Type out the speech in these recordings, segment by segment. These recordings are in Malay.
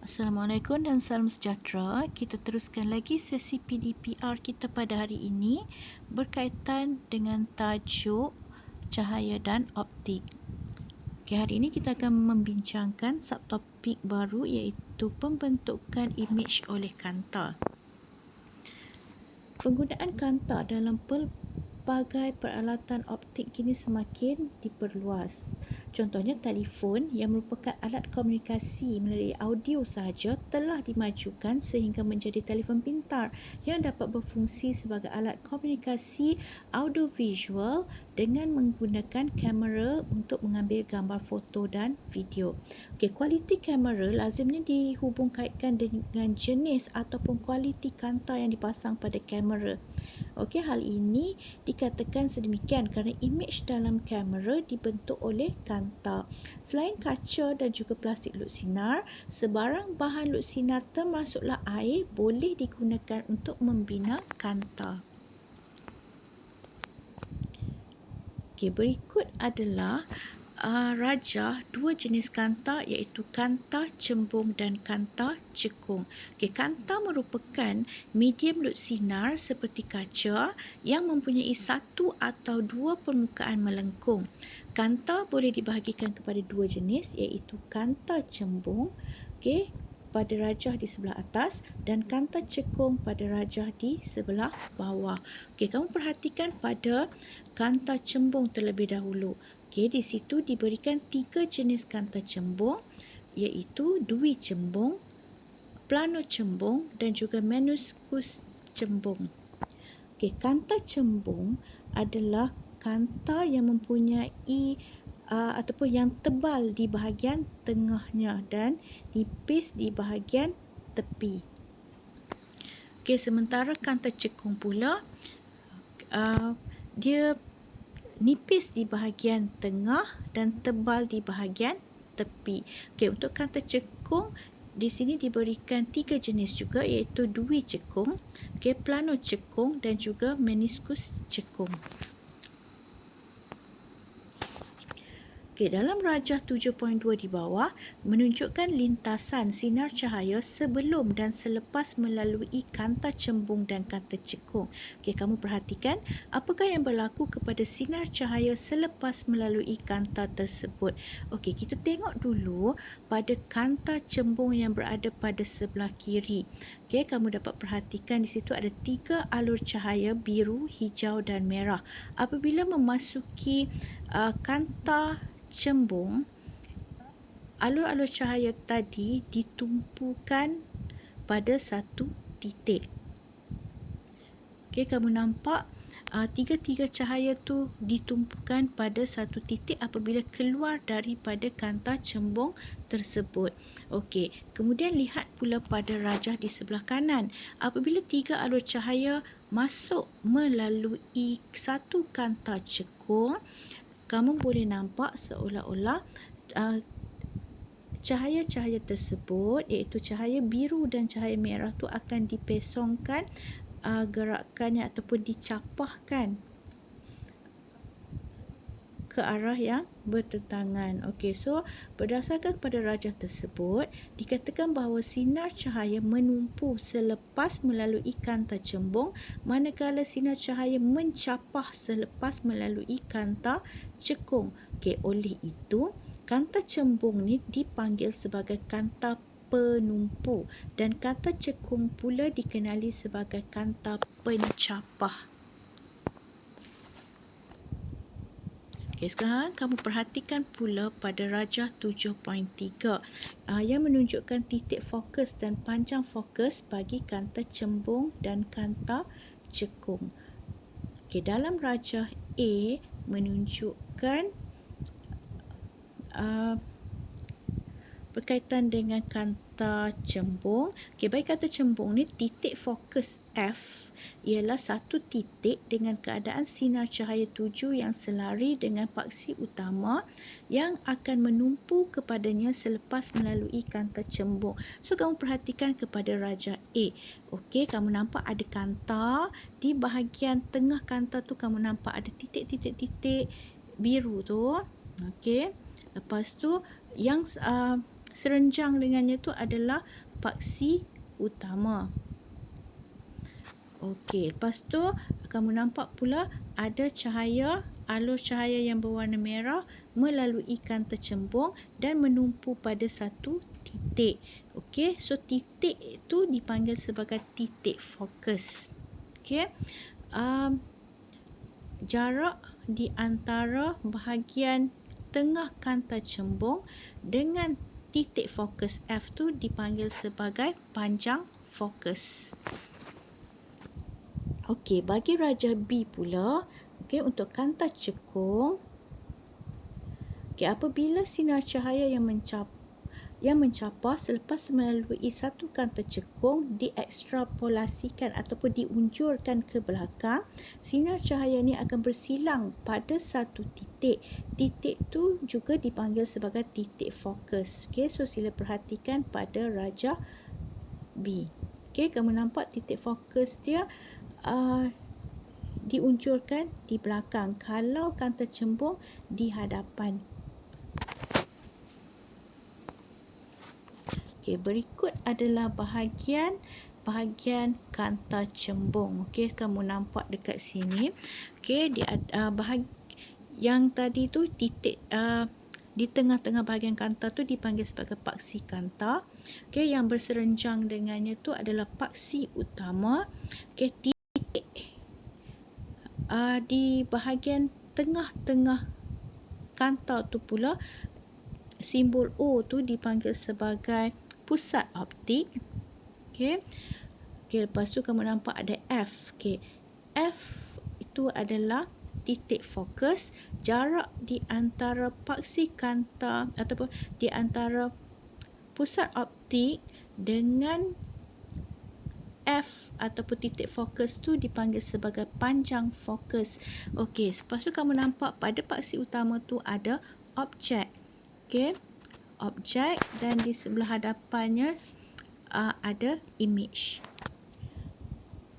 Assalamualaikum dan salam sejahtera. Kita teruskan lagi sesi PDPR kita pada hari ini berkaitan dengan tajuk cahaya dan optik. Okay, hari ini kita akan membincangkan subtopik baru iaitu pembentukan imej oleh kanta. Penggunaan kanta dalam pelbagai peralatan optik kini semakin diperluas. Contohnya telefon yang merupakan alat komunikasi melalui audio sahaja telah dimajukan sehingga menjadi telefon pintar yang dapat berfungsi sebagai alat komunikasi audiovisual dengan menggunakan kamera untuk mengambil gambar foto dan video. Okey, kualiti kamera lazimnya dihubung kaitkan dengan jenis ataupun kualiti kanta yang dipasang pada kamera. Okey, hal ini dikatakan sedemikian kerana imej dalam kamera dibentuk oleh kanta. Selain kaca dan juga plastik lut sinar, sebarang bahan lut sinar termasuklah air boleh digunakan untuk membina kanta. Okey, berikut adalah rajah dua jenis kanta iaitu kanta cembung dan kanta cekung. Okay, kanta merupakan medium lut sinar seperti kaca yang mempunyai satu atau dua permukaan melengkung. Kanta boleh dibahagikan kepada dua jenis iaitu kanta cembung pada rajah di sebelah atas dan kanta cekung pada rajah di sebelah bawah. Kamu perhatikan pada kanta cembung terlebih dahulu. Di situ diberikan tiga jenis kanta cembung iaitu dui cembung, plano cembung dan juga menuskus cembung. Kanta cembung adalah kanta yang mempunyai ataupun yang tebal di bahagian tengahnya dan nipis di bahagian tepi. Sementara kanta cekung pula dia nipis di bahagian tengah dan tebal di bahagian tepi. Untuk kanta cekung di sini diberikan tiga jenis juga iaitu dui cekung, plano cekung dan juga meniskus cekung. Dalam rajah 7.2 di bawah menunjukkan lintasan sinar cahaya sebelum dan selepas melalui kanta cembung dan kanta cekung. Kamu perhatikan apakah yang berlaku kepada sinar cahaya selepas melalui kanta tersebut. Kita tengok dulu pada kanta cembung yang berada pada sebelah kiri. Kamu dapat perhatikan di situ ada tiga alur cahaya biru, hijau dan merah. Apabila memasuki kanta cembung, alur-alur cahaya tadi ditumpukan pada satu titik. Kamu nampak tiga-tiga cahaya tu ditumpukan pada satu titik apabila keluar daripada kanta cembung tersebut. Kemudian lihat pula pada rajah di sebelah kanan. Apabila tiga alur cahaya masuk melalui satu kanta cekung, kamu boleh nampak seolah-olah cahaya-cahaya tersebut iaitu cahaya biru dan cahaya merah tu akan dipesongkan gerakannya ataupun dicapahkan ke arah yang bertentangan. So berdasarkan pada rajah tersebut dikatakan bahawa sinar cahaya menumpu selepas melalui kanta cembung manakala sinar cahaya mencapah selepas melalui kanta cekung. Oleh itu kanta cembung ni dipanggil sebagai kanta penumpu dan kanta cekung pula dikenali sebagai kanta pencapah. Sekarang kamu perhatikan pula pada rajah 7.3 yang menunjukkan titik fokus dan panjang fokus bagi kanta cembung dan kanta cekung. Dalam rajah A menunjukkan berkaitan dengan kanta cembung. Bagi kanta cembung ni titik fokus F ialah satu titik dengan keadaan sinar cahaya tuju yang selari dengan paksi utama yang akan menumpu kepadanya selepas melalui kanta cembung. Kamu perhatikan kepada rajah A. Kamu nampak ada kanta, di bahagian tengah kanta tu kamu nampak ada titik-titik-titik biru tu. Lepas tu yang serenjang dengannya tu adalah paksi utama. Okey, lepas tu kamu nampak pula ada cahaya, alur cahaya yang berwarna merah melalui kanta cembung dan menumpu pada satu titik. Okey, so titik itu dipanggil sebagai titik fokus. Okey, jarak di antara bahagian tengah kanta cembung dengan titik fokus F tu dipanggil sebagai panjang fokus. Okey, bagi rajah B pula, okey, untuk kanta cekung, okey, apabila sinar cahaya yang mencapar selepas melalui satu kanta cekung diekstrapolasikan ataupun diunjurkan ke belakang, sinar cahaya ni akan bersilang pada satu titik. Titik tu juga dipanggil sebagai titik fokus. Okey, so sila perhatikan pada rajah B. Okey, kamu nampak titik fokus dia diunjurkan di belakang, kalau kanta cembung di hadapan. Okey, berikut adalah bahagian kanta cembung. Okey, kamu nampak dekat sini. Okey, yang tadi tu titik di tengah-tengah bahagian kanta tu dipanggil sebagai paksi kanta. Okey, yang berserenjang dengannya tu adalah paksi utama. Okey, titik di bahagian tengah-tengah kanta tu pula, simbol O tu dipanggil sebagai pusat optik. Okey. Okey, lepas tu kamu nampak ada F. Okey. F itu adalah titik fokus. Jarak di antara paksi kanta ataupun di antara pusat optik dengan F ataupun titik fokus tu dipanggil sebagai panjang fokus. Okey, lepas tu kamu nampak pada paksi utama tu ada objek. Okey, objek, dan di sebelah hadapannya ada image.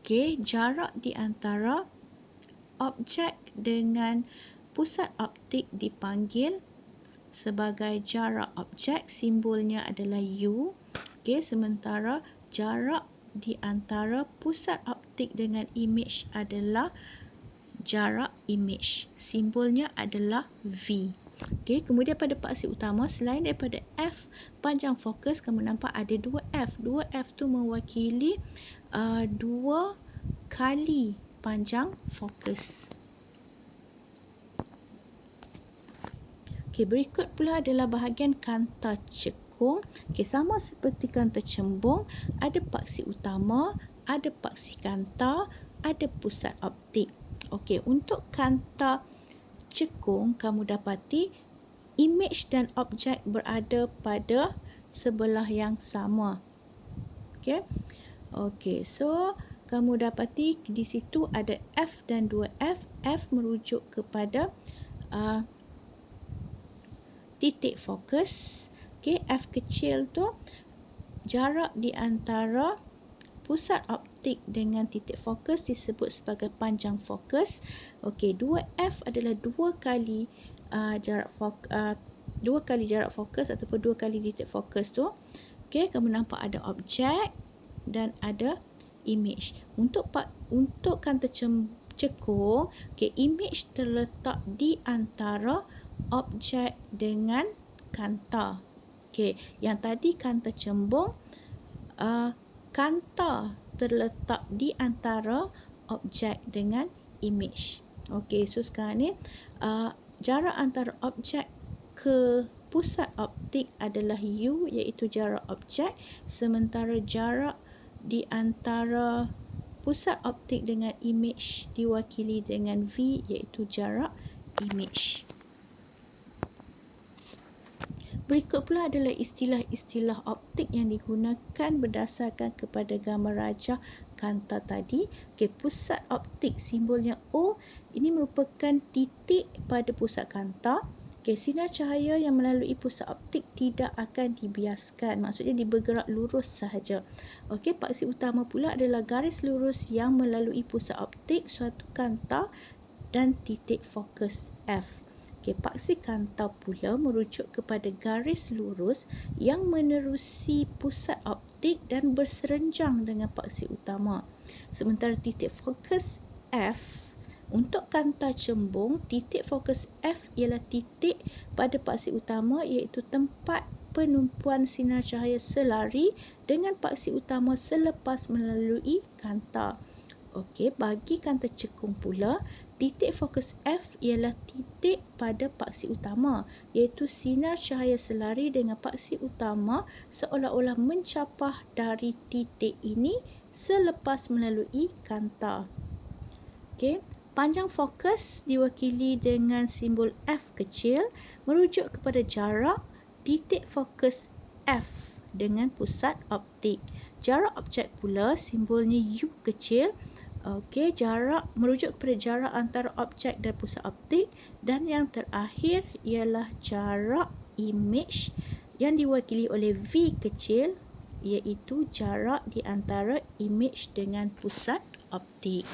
Okey, jarak di antara objek dengan pusat optik dipanggil sebagai jarak objek, simbolnya adalah U. Okey, sementara jarak di antara pusat optik dengan image adalah jarak image, simbolnya adalah V. Okey, kemudian pada paksi utama, selain daripada F panjang fokus, kamu nampak ada dua F. Dua F tu mewakili dua kali panjang fokus. Okey, berikut pula adalah bahagian kanta cekung. Okey, sama seperti kanta cembung, ada paksi utama, ada paksi kanta, ada pusat optik. Okey, untuk kanta cekung, kamu dapati image dan objek berada pada sebelah yang sama. Okey. Okey, so kamu dapati di situ ada F dan 2F. F merujuk kepada titik fokus. Okey, F kecil tu jarak di antara pusat optik dengan titik fokus disebut sebagai panjang fokus. Okey, 2F adalah dua kali jarak fokus ataupun dua kali titik fokus tu. Okey, kamu nampak ada objek dan ada image. Untuk kanta cekung, okey, image terletak di antara objek dengan kanta. Okey, yang tadi kanta cembung, kanta terletak di antara objek dengan image. Okey, so sekarang ni jarak antara objek ke pusat optik adalah U, iaitu jarak objek, sementara jarak di antara pusat optik dengan image diwakili dengan V, iaitu jarak image. Berikut pula adalah istilah-istilah optik yang digunakan berdasarkan kepada gambar rajah kanta tadi. Okey, pusat optik simbolnya O, ini merupakan titik pada pusat kanta. Okey, sinar cahaya yang melalui pusat optik tidak akan dibiaskan, maksudnya bergerak lurus sahaja. Okey, paksi utama pula adalah garis lurus yang melalui pusat optik suatu kanta dan titik fokus F. paksi kanta pula merujuk kepada garis lurus yang menerusi pusat optik dan berserenjang dengan paksi utama. Sementara titik fokus F untuk kanta cembung, titik fokus F ialah titik pada paksi utama iaitu tempat penumpuan sinar cahaya selari dengan paksi utama selepas melalui kanta. Bagi kanta cekung pula, titik fokus F ialah titik pada paksi utama iaitu sinar cahaya selari dengan paksi utama seolah-olah mencapah dari titik ini selepas melalui kanta. Panjang fokus diwakili dengan simbol F kecil merujuk kepada jarak titik fokus F dengan pusat optik. Jarak objek pula simbolnya U kecil. Jarak merujuk kepada jarak antara objek dan pusat optik, dan yang terakhir ialah jarak imej yang diwakili oleh V kecil iaitu jarak di antara imej dengan pusat optik.